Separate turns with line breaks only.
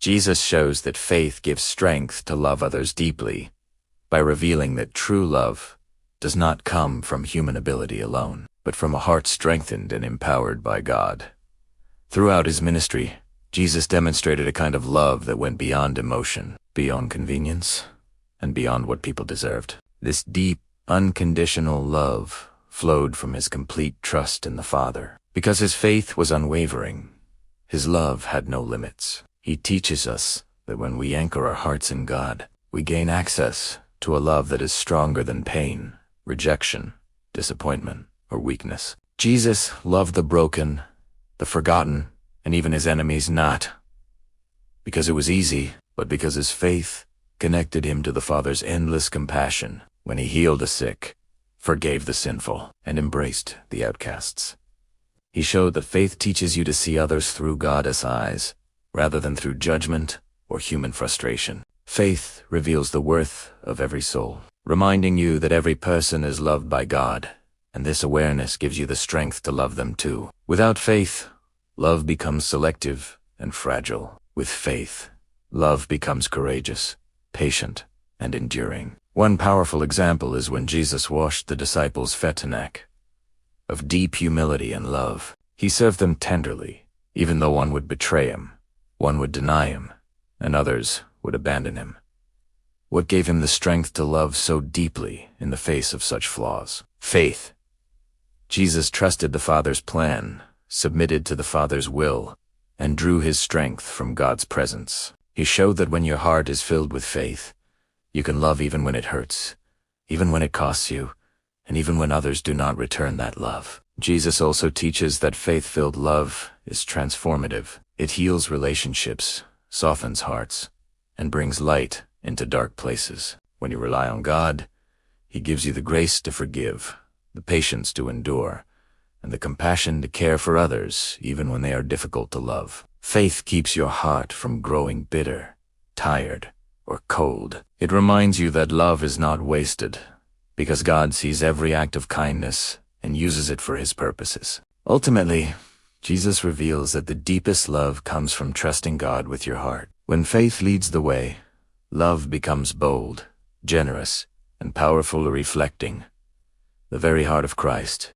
Jesus shows that faith gives strength to love others deeply by revealing that true love does not come from human ability alone, but from a heart strengthened and empowered by God. Throughout his ministry, Jesus demonstrated a kind of love that went beyond emotion, beyond convenience, and beyond what people deserved. This deep, unconditional love flowed from his complete trust in the Father. Because his faith was unwavering, his love had no limits. He teaches us that when we anchor our hearts in God, we gain access to a love that is stronger than pain, rejection, disappointment, or weakness. Jesus loved the broken, the forgotten, and even his enemies not because it was easy, but because his faith connected him to the Father's endless compassion when he healed the sick, forgave the sinful, and embraced the outcasts. He showed that faith teaches you to see others through God's eyes, rather than through judgment or human frustration. Faith reveals the worth of every soul, reminding you that every person is loved by God, and this awareness gives you the strength to love them too. Without faith, love becomes selective and fragile. With faith, love becomes courageous, patient, and enduring. One powerful example is when Jesus washed the disciples' feet in neck. Of deep humility and love, he served them tenderly, even though one would betray him, one would deny him, and others would abandon him. What gave him the strength to love so deeply in the face of such flaws? Faith. Jesus trusted the Father's plan, submitted to the Father's will, and drew his strength from God's presence. He showed that when your heart is filled with faith, you can love even when it hurts, even when it costs you, and even when others do not return that love. Jesus also teaches that faith-filled love is transformative. It heals relationships, softens hearts, and brings light into dark places. When you rely on God, he gives you the grace to forgive, the patience to endure, and the compassion to care for others even when they are difficult to love. Faith keeps your heart from growing bitter, tired, or cold. It reminds you that love is not wasted, because God sees every act of kindness and uses it for his purposes. Ultimately, Jesus reveals that the deepest love comes from trusting God with your heart. When faith leads the way, love becomes bold, generous, and powerful, reflecting the very heart of Christ